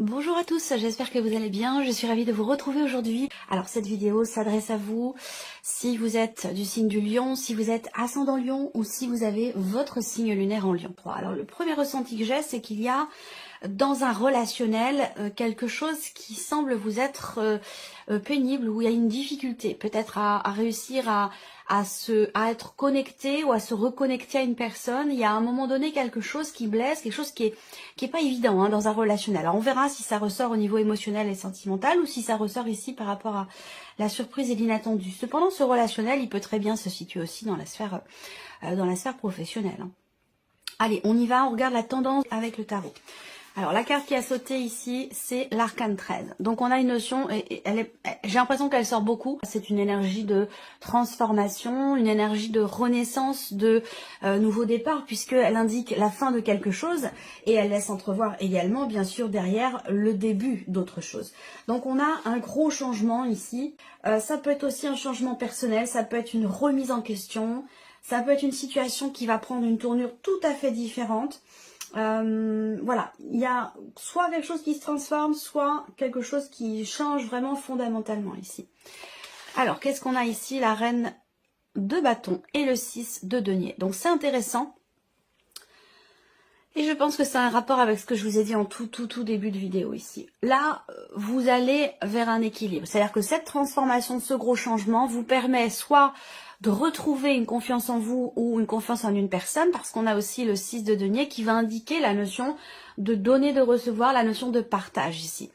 Bonjour à tous, j'espère que vous allez bien, je suis ravie de vous retrouver aujourd'hui. Alors cette vidéo s'adresse à vous si vous êtes du signe du Lion, si vous êtes ascendant Lion ou si vous avez votre signe lunaire en Lion. Alors le premier ressenti que j'ai, c'est qu'il y a dans un relationnel quelque chose qui semble vous être pénible, où il y a une difficulté peut-être à réussir à être connecté ou à se reconnecter à une personne. Il y a à un moment donné quelque chose qui blesse, quelque chose qui est pas évident dans un relationnel. Alors on verra si ça ressort au niveau émotionnel et sentimental ou si ça ressort ici par rapport à la surprise et l'inattendu. Cependant, ce relationnel, il peut très bien se situer aussi dans la sphère professionnelle. Allez, on y va, on regarde la tendance avec le tarot. Alors la carte qui a sauté ici, c'est l'arcane 13. Donc on a une notion, et j'ai l'impression qu'elle sort beaucoup. C'est une énergie de transformation, une énergie de renaissance, de nouveau départ, puisqu'elle indique la fin de quelque chose et elle laisse entrevoir également, bien sûr, derrière le début d'autre chose. Donc on a un gros changement ici. Ça peut être aussi un changement personnel, ça peut être une remise en question, ça peut être une situation qui va prendre une tournure tout à fait différente. Voilà, il y a soit quelque chose qui se transforme, soit quelque chose qui change vraiment fondamentalement ici. Alors, qu'est-ce qu'on a ici? La reine de bâton et le 6 de denier. Donc, c'est intéressant. Et je pense que c'est un rapport avec ce que je vous ai dit en tout début de vidéo ici. Là, vous allez vers un équilibre. C'est-à-dire que cette transformation, ce gros changement vous permet soit de retrouver une confiance en vous ou une confiance en une personne, parce qu'on a aussi le 6 de denier qui va indiquer la notion de donner, de recevoir, la notion de partage ici.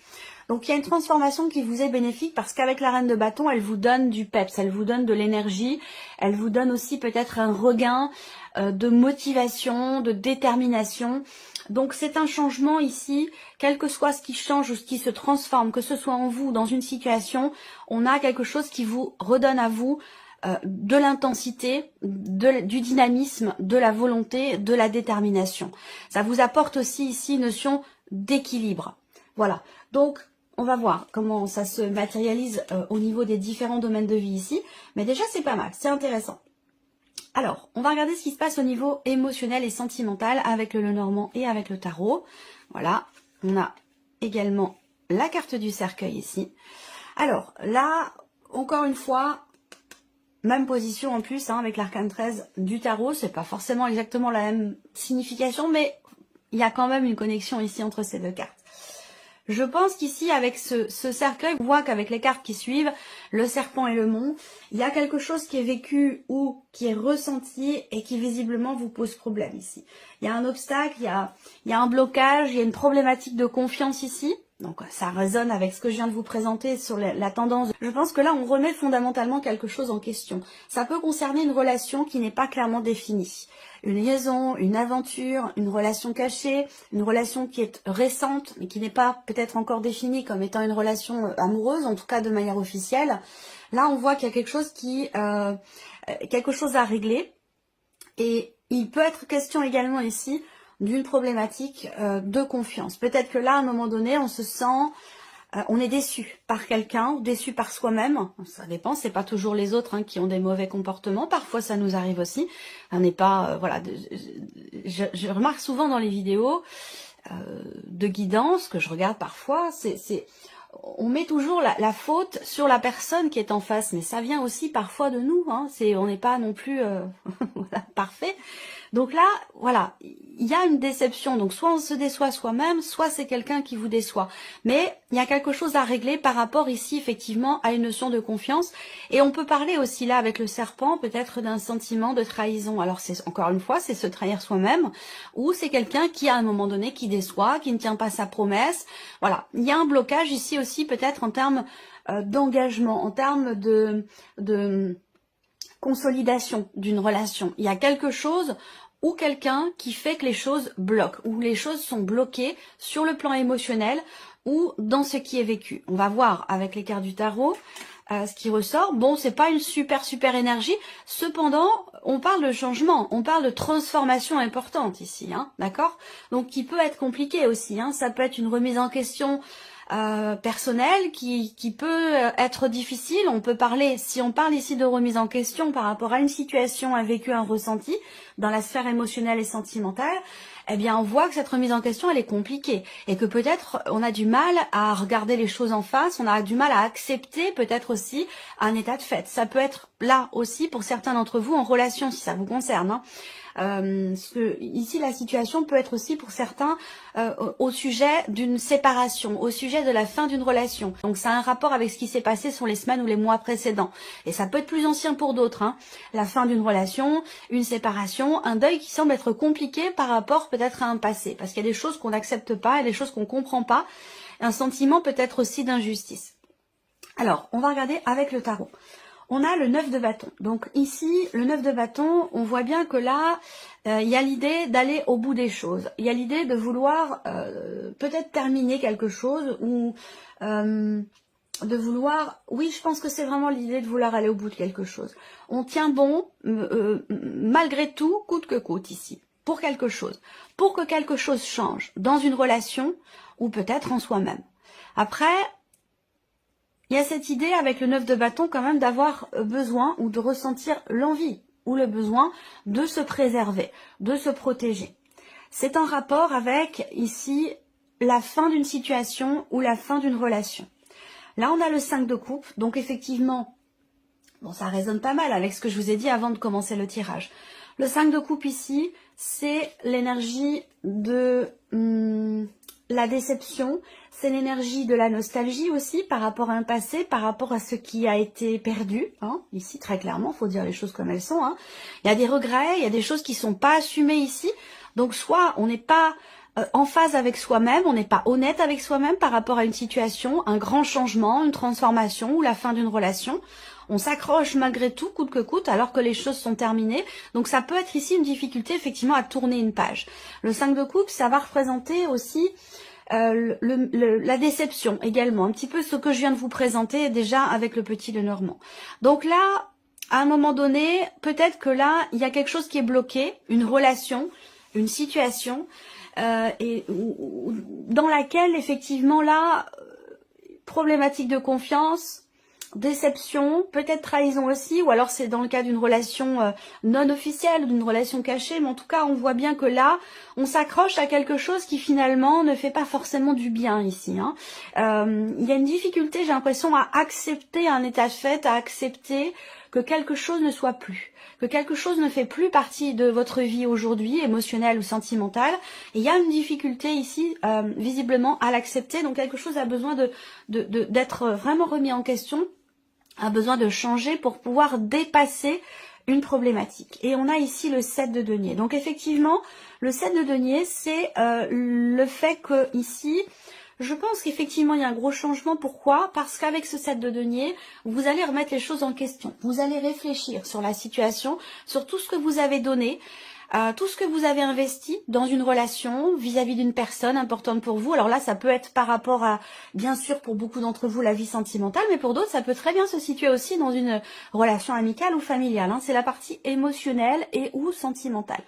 Donc il y a une transformation qui vous est bénéfique parce qu'avec la reine de bâton, elle vous donne du peps, elle vous donne de l'énergie, elle vous donne aussi peut-être un regain de motivation, de détermination. Donc c'est un changement ici, quel que soit ce qui change ou ce qui se transforme, que ce soit en vous ou dans une situation, on a quelque chose qui vous redonne à vous de l'intensité, du dynamisme, de la volonté, de la détermination. Ça vous apporte aussi ici une notion d'équilibre. Voilà, donc on va voir comment ça se matérialise au niveau des différents domaines de vie ici. Mais déjà, c'est pas mal, c'est intéressant. Alors, on va regarder ce qui se passe au niveau émotionnel et sentimental avec le Lenormand et avec le tarot. Voilà, on a également la carte du cercueil ici. Alors, là, encore une fois, même position en plus avec l'arcane 13 du tarot. C'est pas forcément exactement la même signification, mais il y a quand même une connexion ici entre ces deux cartes. Je pense qu'ici, avec ce cercueil, on voit qu'avec les cartes qui suivent, le serpent et le mont, il y a quelque chose qui est vécu ou qui est ressenti et qui visiblement vous pose problème ici. Il y a un obstacle, il y a un blocage, il y a une problématique de confiance ici. Donc ça résonne avec ce que je viens de vous présenter sur la tendance. Je pense que là, on remet fondamentalement quelque chose en question. Ça peut concerner une relation qui n'est pas clairement définie. Une liaison, une aventure, une relation cachée, une relation qui est récente, mais qui n'est pas peut-être encore définie comme étant une relation amoureuse, en tout cas de manière officielle. Là, on voit qu'il y a quelque chose à régler. Et il peut être question également ici d'une problématique de confiance. Peut-être que là, à un moment donné, on se sent, on est déçu par quelqu'un, ou déçu par soi-même. Ça dépend, c'est pas toujours les autres qui ont des mauvais comportements. Parfois, ça nous arrive aussi. On n'est pas, voilà. Je remarque souvent dans les vidéos de guidance que je regarde parfois, on met toujours la faute sur la personne qui est en face, mais ça vient aussi parfois de nous. On n'est pas non plus voilà, parfait. Donc là, voilà, il y a une déception. Donc soit on se déçoit soi-même, soit c'est quelqu'un qui vous déçoit. Mais il y a quelque chose à régler par rapport ici, effectivement, à une notion de confiance. Et on peut parler aussi là, avec le serpent, peut-être d'un sentiment de trahison. Alors c'est encore une fois, c'est se trahir soi-même, ou c'est quelqu'un qui, à un moment donné, qui déçoit, qui ne tient pas sa promesse. Voilà, il y a un blocage ici aussi, peut-être en termes d'engagement, en termes de consolidation d'une relation. Il y a quelque chose ou quelqu'un qui fait que les choses bloquent, ou les choses sont bloquées sur le plan émotionnel ou dans ce qui est vécu. On va voir avec les cartes du tarot ce qui ressort. Bon, c'est pas une super énergie. Cependant, on parle de changement, on parle de transformation importante ici, d'accord? Donc qui peut être compliqué aussi. Ça peut être une remise en question personnel qui peut être difficile. On peut parler, si on parle ici de remise en question par rapport à une situation, un vécu, un ressenti dans la sphère émotionnelle et sentimentale, eh bien on voit que cette remise en question elle est compliquée et que peut-être on a du mal à regarder les choses en face, on a du mal à accepter peut-être aussi un état de fait. Ça peut être là aussi pour certains d'entre vous en relation si ça vous concerne, hein. Ici la situation peut être aussi pour certains au sujet d'une séparation, au sujet de la fin d'une relation. Donc ça a un rapport avec ce qui s'est passé sur les semaines ou les mois précédents. Et ça peut être plus ancien pour d'autres, hein. La fin d'une relation, une séparation, un deuil qui semble être compliqué par rapport peut-être à un passé. Parce qu'il y a des choses qu'on n'accepte pas, il y a des choses qu'on ne comprend pas. Un sentiment peut-être aussi d'injustice. Alors, on va regarder avec le tarot. On a le 9 de bâton. Donc ici, le 9 de bâton, on voit bien que là, il y a l'idée d'aller au bout des choses. Il y a l'idée de vouloir peut-être terminer quelque chose ou de vouloir... Oui, je pense que c'est vraiment l'idée de vouloir aller au bout de quelque chose. On tient bon, malgré tout, coûte que coûte ici, pour quelque chose. Pour que quelque chose change dans une relation ou peut-être en soi-même. Après... il y a cette idée avec le 9 de bâton quand même d'avoir besoin ou de ressentir l'envie ou le besoin de se préserver, de se protéger. C'est en rapport avec ici la fin d'une situation ou la fin d'une relation. Là on a le 5 de coupe, donc effectivement, bon ça résonne pas mal avec ce que je vous ai dit avant de commencer le tirage. Le 5 de coupe ici, c'est l'énergie de... la déception, c'est l'énergie de la nostalgie aussi par rapport à un passé, par rapport à ce qui a été perdu, hein, ici très clairement, il faut dire les choses comme elles sont, hein. Il y a des regrets, il y a des choses qui ne sont pas assumées ici, donc soit on n'est pas en phase avec soi-même, on n'est pas honnête avec soi-même par rapport à une situation, un grand changement, une transformation ou la fin d'une relation. On s'accroche malgré tout, coûte que coûte, alors que les choses sont terminées. Donc ça peut être ici une difficulté effectivement à tourner une page. Le 5 de coupe, ça va représenter aussi la déception également. Un petit peu ce que je viens de vous présenter déjà avec le petit Lenormand. Donc là, à un moment donné, peut-être que là, il y a quelque chose qui est bloqué, une relation, une situation, dans laquelle effectivement là, problématique de confiance, déception, peut-être trahison aussi, ou alors c'est dans le cas d'une relation non officielle, d'une relation cachée, mais en tout cas on voit bien que là, on s'accroche à quelque chose qui finalement ne fait pas forcément du bien ici, hein. Il y a une difficulté, j'ai l'impression, à accepter un état de fait, à accepter que quelque chose ne soit plus, que quelque chose ne fait plus partie de votre vie aujourd'hui, émotionnelle ou sentimentale. Et il y a une difficulté ici, visiblement, à l'accepter. Donc quelque chose a besoin d'être vraiment remis en question, a besoin de changer pour pouvoir dépasser une problématique. Et on a ici le 7 de denier. Donc effectivement, le 7 de denier, c'est le fait que ici... je pense qu'effectivement, il y a un gros changement. Pourquoi? Parce qu'avec ce 7 de denier, vous allez remettre les choses en question. Vous allez réfléchir sur la situation, sur tout ce que vous avez donné, tout ce que vous avez investi dans une relation vis-à-vis d'une personne importante pour vous. Alors là, ça peut être par rapport à, bien sûr, pour beaucoup d'entre vous, la vie sentimentale, mais pour d'autres, ça peut très bien se situer aussi dans une relation amicale ou familiale, hein. C'est la partie émotionnelle et ou sentimentale.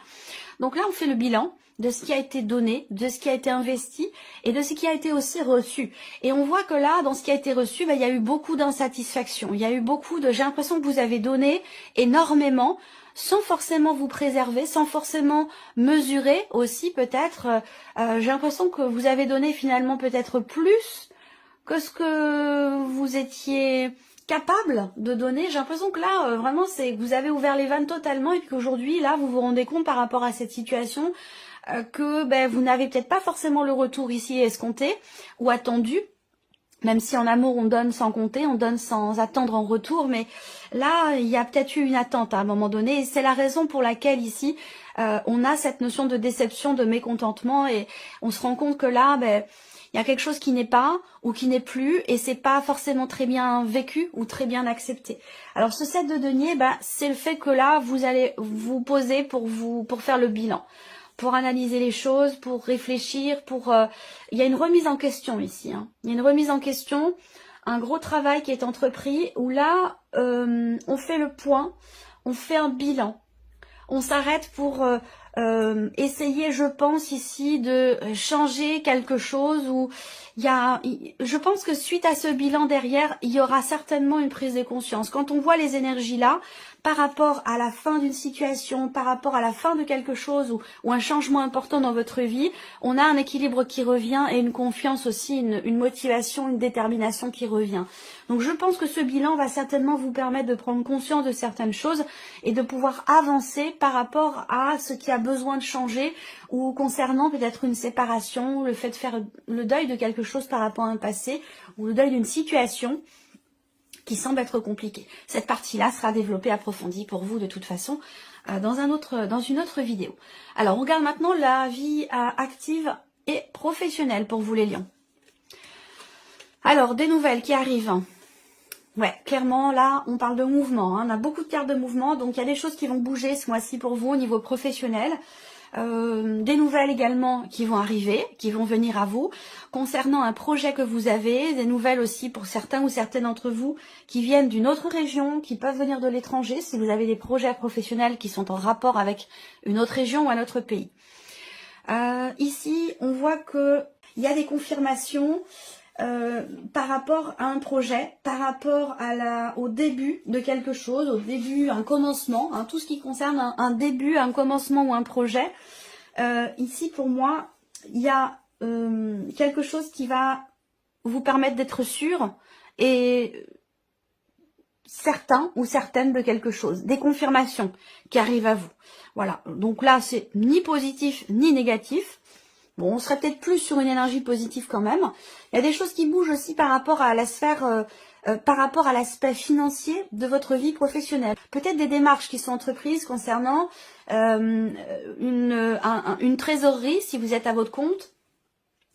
Donc là, on fait le bilan de ce qui a été donné, de ce qui a été investi et de ce qui a été aussi reçu. Et on voit que là, dans ce qui a été reçu, il y a eu beaucoup d'insatisfaction. Il y a eu beaucoup de... j'ai l'impression que vous avez donné énormément sans forcément vous préserver, sans forcément mesurer aussi peut-être. J'ai l'impression que vous avez donné finalement peut-être plus que ce que vous étiez capable de donner. J'ai l'impression que là, vraiment, c'est que vous avez ouvert les vannes totalement et qu'aujourd'hui, là, vous vous rendez compte par rapport à cette situation que vous n'avez peut-être pas forcément le retour ici escompté ou attendu. Même si en amour on donne sans compter, on donne sans attendre en retour, mais là il y a peut-être eu une attente à un moment donné et c'est la raison pour laquelle ici on a cette notion de déception, de mécontentement et on se rend compte que là il y a quelque chose qui n'est pas ou qui n'est plus et c'est pas forcément très bien vécu ou très bien accepté. Alors ce 7 de denier, c'est le fait que là vous allez vous poser pour faire le bilan, pour analyser les choses, pour réfléchir, il y a une remise en question ici, hein. Il y a une remise en question, un gros travail qui est entrepris, où là, on fait le point, on fait un bilan. On s'arrête pour essayer, je pense ici, de changer quelque chose, ou je pense que suite à ce bilan derrière, il y aura certainement une prise de conscience. Quand on voit les énergies là, par rapport à la fin d'une situation, par rapport à la fin de quelque chose, ou un changement important dans votre vie, on a un équilibre qui revient et une confiance aussi, une motivation, une détermination qui revient. Donc je pense que ce bilan va certainement vous permettre de prendre conscience de certaines choses et de pouvoir avancer par rapport à ce qui a besoin de changer, ou concernant peut-être une séparation, le fait de faire le deuil de quelque chose par rapport à un passé, ou le deuil d'une situation qui semble être compliquée. Cette partie-là sera développée, approfondie pour vous de toute façon dans une autre vidéo. Alors on regarde maintenant la vie active et professionnelle pour vous les lions. Alors des nouvelles qui arrivent. Ouais, clairement, là, on parle de mouvement. On a beaucoup de cartes de mouvement, donc il y a des choses qui vont bouger ce mois-ci pour vous au niveau professionnel. Des nouvelles également qui vont arriver, qui vont venir à vous, concernant un projet que vous avez, des nouvelles aussi pour certains ou certaines d'entre vous qui viennent d'une autre région, qui peuvent venir de l'étranger, si vous avez des projets professionnels qui sont en rapport avec une autre région ou un autre pays. Ici, on voit que il y a des confirmations par rapport à un projet, par rapport au début de quelque chose, au début, un commencement, tout ce qui concerne un début, un commencement ou un projet. Ici, pour moi, il y a quelque chose qui va vous permettre d'être sûr et certain ou certaine de quelque chose, des confirmations qui arrivent à vous. Voilà, donc là, c'est ni positif ni négatif. Bon, on serait peut-être plus sur une énergie positive quand même. Il y a des choses qui bougent aussi par rapport à la sphère, par rapport à l'aspect financier de votre vie professionnelle. Peut-être des démarches qui sont entreprises concernant une trésorerie si vous êtes à votre compte,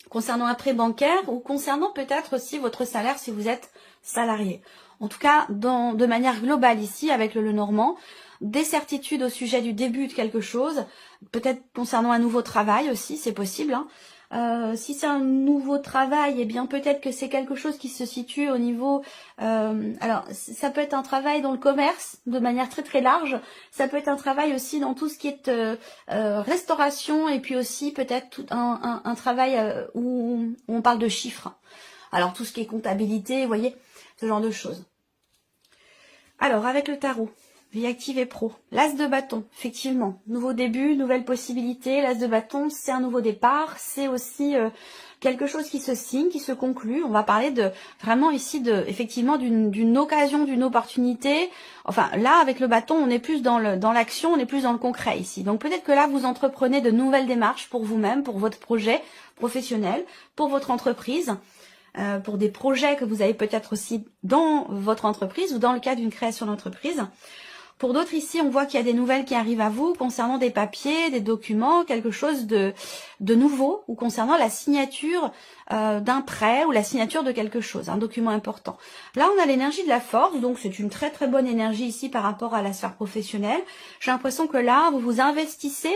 concernant un prêt bancaire, ou concernant peut-être aussi votre salaire si vous êtes salarié. En tout cas, de manière globale ici, avec le Lenormand, des certitudes au sujet du début de quelque chose, peut-être concernant un nouveau travail aussi, c'est possible. Si c'est un nouveau travail, eh bien peut-être que c'est quelque chose qui se situe au niveau... alors, ça peut être un travail dans le commerce, de manière très très large. Ça peut être un travail aussi dans tout ce qui est restauration, et puis aussi peut-être un travail où on parle de chiffres. Alors, tout ce qui est comptabilité, vous voyez, ce genre de choses. Alors, avec le tarot, vie active et pro, l'as de bâton, effectivement, nouveau début, nouvelle possibilité. L'as de bâton, c'est un nouveau départ, c'est aussi quelque chose qui se signe, qui se conclut. On va parler vraiment ici effectivement d'une occasion, d'une opportunité. Enfin là, avec le bâton, on est plus dans l'action, on est plus dans le concret ici. Donc peut-être que là, vous entreprenez de nouvelles démarches pour vous-même, pour votre projet professionnel, pour votre entreprise, pour des projets que vous avez peut-être aussi dans votre entreprise ou dans le cadre d'une création d'entreprise. Pour d'autres ici, on voit qu'il y a des nouvelles qui arrivent à vous concernant des papiers, des documents, quelque chose de nouveau, ou concernant la signature d'un prêt ou la signature de quelque chose, un document important. Là, on a l'énergie de la force, donc c'est une très très bonne énergie ici par rapport à la sphère professionnelle. J'ai l'impression que là, vous vous investissez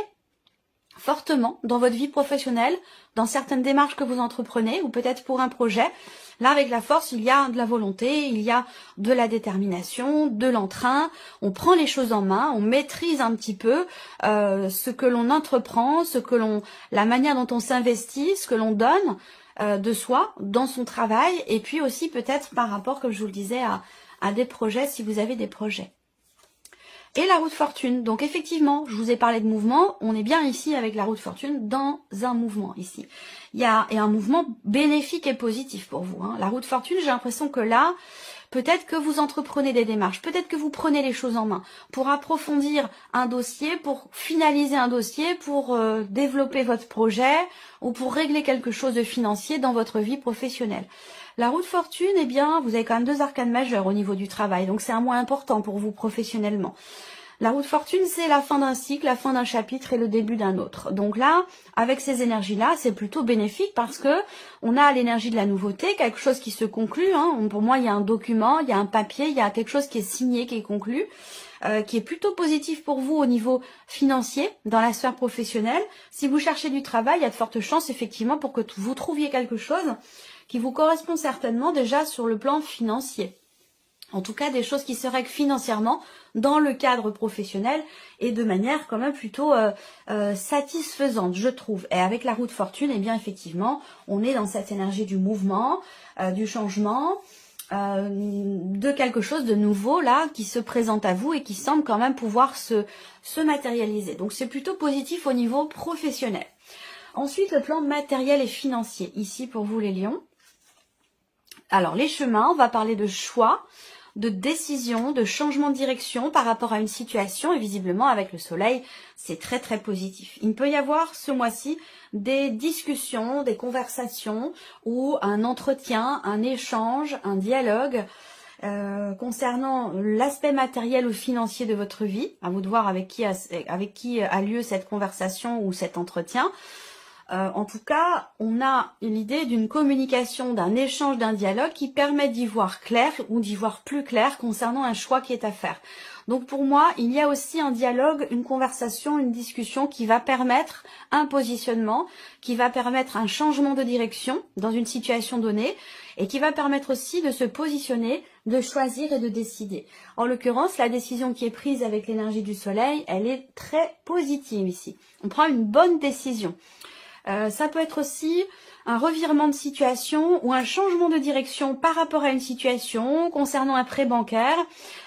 fortement dans votre vie professionnelle, dans certaines démarches que vous entreprenez, ou peut-être pour un projet. Là, avec la force, il y a de la volonté, il y a de la détermination, de l'entrain. On prend les choses en main, on maîtrise un petit peu ce que l'on entreprend, la manière dont on s'investit, ce que l'on donne de soi dans son travail, et puis aussi peut-être par rapport, comme je vous le disais, à des projets, si vous avez des projets. Et la roue de fortune. Donc effectivement, je vous ai parlé de mouvement, on est bien ici avec la roue de fortune dans un mouvement ici. Il y a un mouvement bénéfique et positif pour vous. La roue de fortune, j'ai l'impression que là, peut-être que vous entreprenez des démarches, peut-être que vous prenez les choses en main pour approfondir un dossier, pour finaliser un dossier, pour développer votre projet ou pour régler quelque chose de financier dans votre vie professionnelle. La roue de fortune, eh bien, vous avez quand même 2 arcanes majeures au niveau du travail, donc c'est un mois important pour vous professionnellement. La roue de fortune, c'est la fin d'un cycle, la fin d'un chapitre et le début d'un autre. Donc là, avec ces énergies-là, c'est plutôt bénéfique parce que on a l'énergie de la nouveauté, quelque chose qui se conclut. Pour moi, il y a un document, il y a un papier, il y a quelque chose qui est signé, qui est conclu, qui est plutôt positif pour vous au niveau financier, dans la sphère professionnelle. Si vous cherchez du travail, il y a de fortes chances effectivement pour que vous trouviez quelque chose qui vous correspond certainement déjà sur le plan financier. En tout cas, des choses qui se règlent financièrement dans le cadre professionnel et de manière quand même plutôt satisfaisante, je trouve. Et avec la roue de fortune, eh bien effectivement, on est dans cette énergie du mouvement, du changement, de quelque chose de nouveau là qui se présente à vous et qui semble quand même pouvoir se matérialiser. Donc c'est plutôt positif au niveau professionnel. Ensuite, le plan matériel et financier, ici pour vous les lions. Alors les chemins, on va parler de choix, de décision, de changement de direction par rapport à une situation, et visiblement avec le soleil, c'est très très positif. Il peut y avoir ce mois-ci des discussions, des conversations ou un entretien, un échange, un dialogue concernant l'aspect matériel ou financier de votre vie. À vous de voir avec qui a lieu cette conversation ou cet entretien. En tout cas, on a l'idée d'une communication, d'un échange, d'un dialogue qui permet d'y voir clair ou d'y voir plus clair concernant un choix qui est à faire. Donc pour moi, il y a aussi un dialogue, une conversation, une discussion qui va permettre un positionnement, qui va permettre un changement de direction dans une situation donnée et qui va permettre aussi de se positionner, de choisir et de décider. En l'occurrence, la décision qui est prise avec l'énergie du soleil, elle est très positive ici. On prend une bonne décision. Ça peut être aussi un revirement de situation ou un changement de direction par rapport à une situation concernant un prêt bancaire.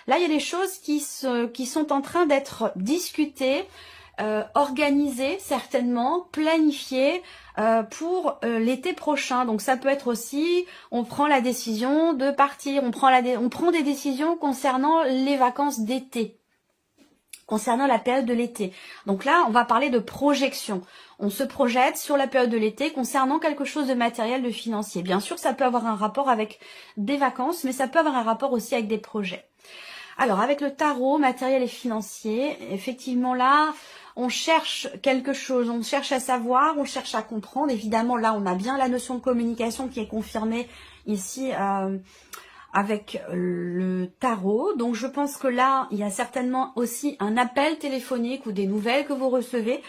Là, il y a des choses qui sont en train d'être discutées, organisées certainement, planifiées pour l'été prochain. Donc ça peut être aussi, on prend la décision de partir, on prend des décisions concernant les vacances d'été, concernant la période de l'été. Donc là, on va parler de projection. On se projette sur la période de l'été concernant quelque chose de matériel, de financier. Bien sûr, ça peut avoir un rapport avec des vacances, mais ça peut avoir un rapport aussi avec des projets. Alors, avec le tarot, matériel et financier, effectivement là, on cherche quelque chose, on cherche à savoir, on cherche à comprendre. Évidemment, là, on a bien la notion de communication qui est confirmée ici avec le tarot. Donc je pense que là, il y a certainement aussi un appel téléphonique ou des nouvelles que vous recevez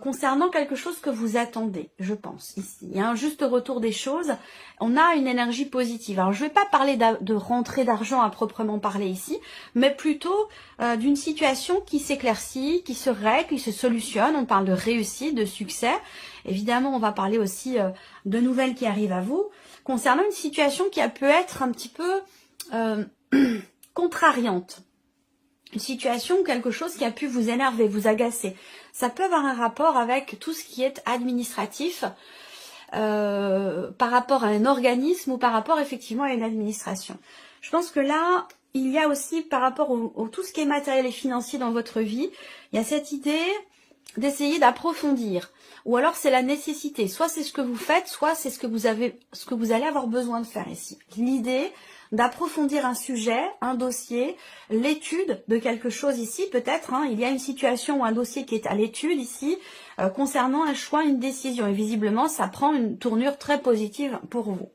concernant quelque chose que vous attendez, je pense, ici. Il y a un juste retour des choses. On a une énergie positive. Alors je ne vais pas parler de rentrée d'argent à proprement parler ici, mais plutôt d'une situation qui s'éclaircit, qui se règle, qui se solutionne. On parle de réussite, de succès. Évidemment, on va parler aussi de nouvelles qui arrivent à vous concernant une situation qui a pu être un petit peu contrariante. Une situation ou quelque chose qui a pu vous énerver, vous agacer. Ça peut avoir un rapport avec tout ce qui est administratif par rapport à un organisme ou par rapport effectivement à une administration. Je pense que là, il y a aussi par rapport au tout ce qui est matériel et financier dans votre vie, il y a cette idée d'essayer d'approfondir. Ou alors c'est la nécessité. Soit c'est ce que vous faites, soit c'est ce que vous allez avoir besoin de faire ici. L'idée d'approfondir un sujet, un dossier, l'étude de quelque chose ici, peut-être, il y a une situation ou un dossier qui est à l'étude ici, concernant un choix, une décision. Et visiblement, ça prend une tournure très positive pour vous.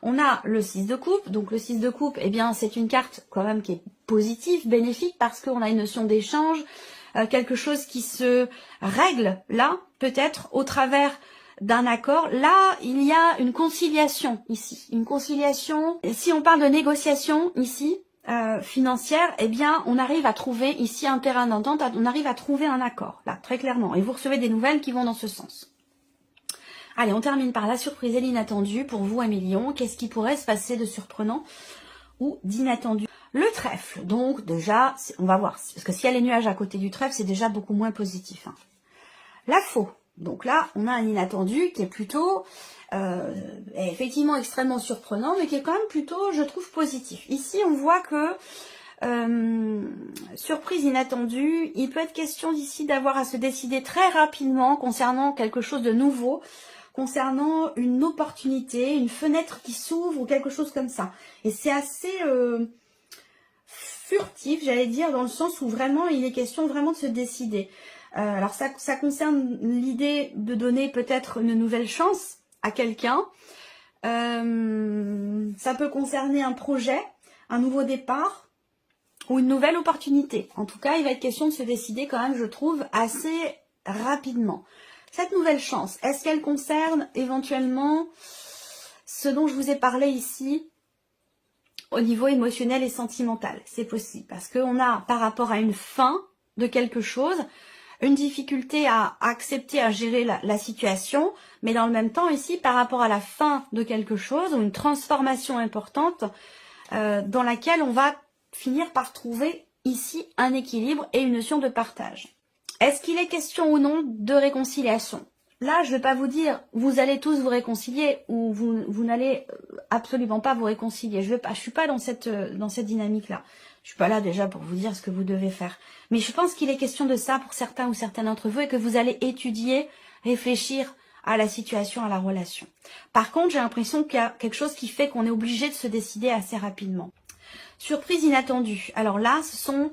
On a le 6 de coupe, donc le 6 de coupe, eh bien, c'est une carte quand même qui est positive, bénéfique, parce qu'on a une notion d'échange, quelque chose qui se règle là, peut-être au travers d'un accord. Là, il y a une conciliation ici, une conciliation. Et si on parle de négociation ici, financière, eh bien, on arrive à trouver ici un terrain d'entente, on arrive à trouver un accord, là, très clairement. Et vous recevez des nouvelles qui vont dans ce sens. Allez, on termine par la surprise et l'inattendu pour vous, Amélie. Qu'est-ce qui pourrait se passer de surprenant ou d'inattendu? Le trèfle, donc déjà, on va voir, parce que s'il y a les nuages à côté du trèfle, c'est déjà beaucoup moins positif. La faux, donc là, on a un inattendu qui est plutôt, effectivement extrêmement surprenant, mais qui est quand même plutôt, je trouve, positif. Ici, on voit que, surprise inattendue, il peut être question d'ici d'avoir à se décider très rapidement concernant quelque chose de nouveau, concernant une opportunité, une fenêtre qui s'ouvre ou quelque chose comme ça. Et c'est assez furtif, j'allais dire, dans le sens où vraiment il est question vraiment de se décider. Alors ça concerne l'idée de donner peut-être une nouvelle chance à quelqu'un. Ça peut concerner un projet, un nouveau départ ou une nouvelle opportunité. En tout cas, il va être question de se décider quand même, je trouve, assez rapidement. Cette nouvelle chance, est-ce qu'elle concerne éventuellement ce dont je vous ai parlé ici au niveau émotionnel et sentimental. C'est possible parce qu'on a par rapport à une fin de quelque chose, une difficulté à accepter, à gérer la situation, mais dans le même temps ici par rapport à la fin de quelque chose ou une transformation importante dans laquelle on va finir par trouver ici un équilibre et une notion de partage. Est-ce qu'il est question ou non de réconciliation? Là, je ne vais pas vous dire, vous allez tous vous réconcilier ou vous n'allez absolument pas vous réconcilier. Je suis pas dans cette dynamique-là. Je suis pas là déjà pour vous dire ce que vous devez faire. Mais je pense qu'il est question de ça pour certains ou certaines d'entre vous et que vous allez étudier, réfléchir à la situation, à la relation. Par contre, j'ai l'impression qu'il y a quelque chose qui fait qu'on est obligé de se décider assez rapidement. Surprise inattendue. Alors là, ce sont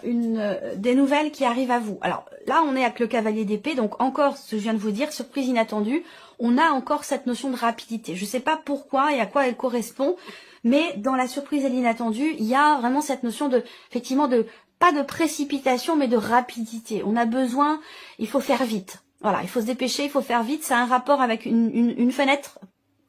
des nouvelles qui arrivent à vous. Alors là, on est avec le cavalier d'épée, donc encore ce que je viens de vous dire, surprise inattendue. On a encore cette notion de rapidité. Je ne sais pas pourquoi et à quoi elle correspond, mais dans la surprise et l'inattendu, il y a vraiment cette notion de, effectivement, pas de précipitation, mais de rapidité. On a besoin, il faut faire vite. Voilà, il faut se dépêcher, il faut faire vite. Ça a un rapport avec une fenêtre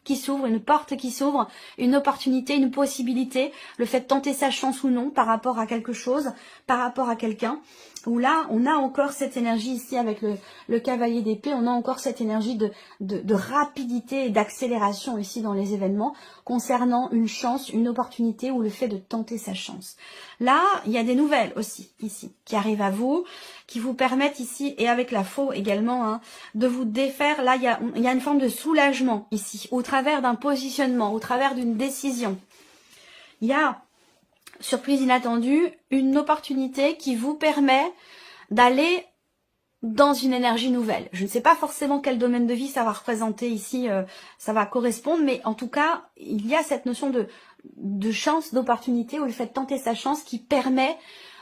qui s'ouvre, une porte qui s'ouvre, une opportunité, une possibilité, le fait de tenter sa chance ou non par rapport à quelque chose, par rapport à quelqu'un, où là, on a encore cette énergie ici avec le cavalier d'épée, on a encore cette énergie de rapidité et d'accélération ici dans les événements, concernant une chance, une opportunité ou le fait de tenter sa chance. Là, il y a des nouvelles aussi, ici, qui arrivent à vous, qui vous permettent ici, et avec la faux également, hein, de vous défaire. Là, il y a une forme de soulagement ici, au travers d'un positionnement, au travers d'une décision. Il y a, surprise inattendue, une opportunité qui vous permet d'aller dans une énergie nouvelle. Je ne sais pas forcément quel domaine de vie ça va représenter ici, ça va correspondre, mais en tout cas, il y a cette notion de chance, d'opportunité, ou le fait de tenter sa chance qui permet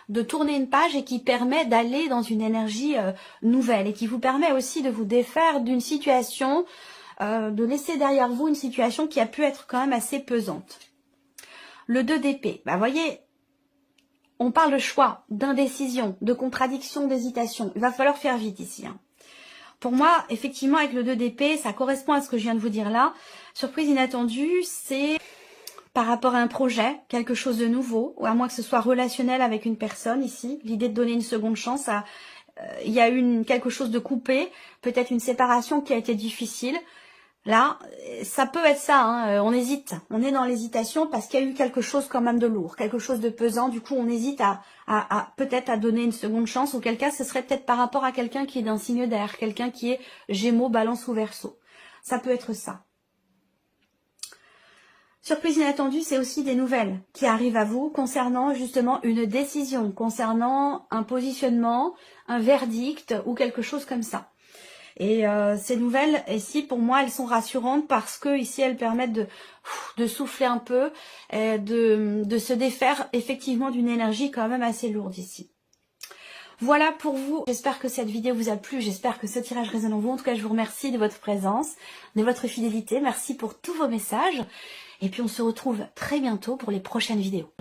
de tourner une page et qui permet d'aller dans une énergie nouvelle et qui vous permet aussi de vous défaire d'une situation, de laisser derrière vous une situation qui a pu être quand même assez pesante. Le 2 d'épée, bah voyez, on parle de choix, d'indécision, de contradiction, d'hésitation. Il va falloir faire vite ici. Hein. Pour moi, effectivement, avec le 2 d'épée, ça correspond à ce que je viens de vous dire là. Surprise inattendue, c'est par rapport à un projet, quelque chose de nouveau, ou à moins que ce soit relationnel avec une personne ici. L'idée de donner une seconde chance, il y a eu quelque chose de coupé, peut-être une séparation qui a été difficile. Là, ça peut être ça, hein, on hésite, on est dans l'hésitation parce qu'il y a eu quelque chose quand même de lourd, quelque chose de pesant, du coup on hésite peut-être à donner une seconde chance, auquel cas ce serait peut-être par rapport à quelqu'un qui est d'un signe d'air, quelqu'un qui est Gémeaux, Balance ou Verseau. Ça peut être ça. Surprise inattendue, c'est aussi des nouvelles qui arrivent à vous concernant justement une décision, concernant un positionnement, un verdict ou quelque chose comme ça. Et ces nouvelles, ici, pour moi, elles sont rassurantes parce que ici, elles permettent de souffler un peu, de se défaire effectivement d'une énergie quand même assez lourde ici. Voilà pour vous. J'espère que cette vidéo vous a plu. J'espère que ce tirage résonne en vous. En tout cas, je vous remercie de votre présence, de votre fidélité. Merci pour tous vos messages. Et puis, on se retrouve très bientôt pour les prochaines vidéos.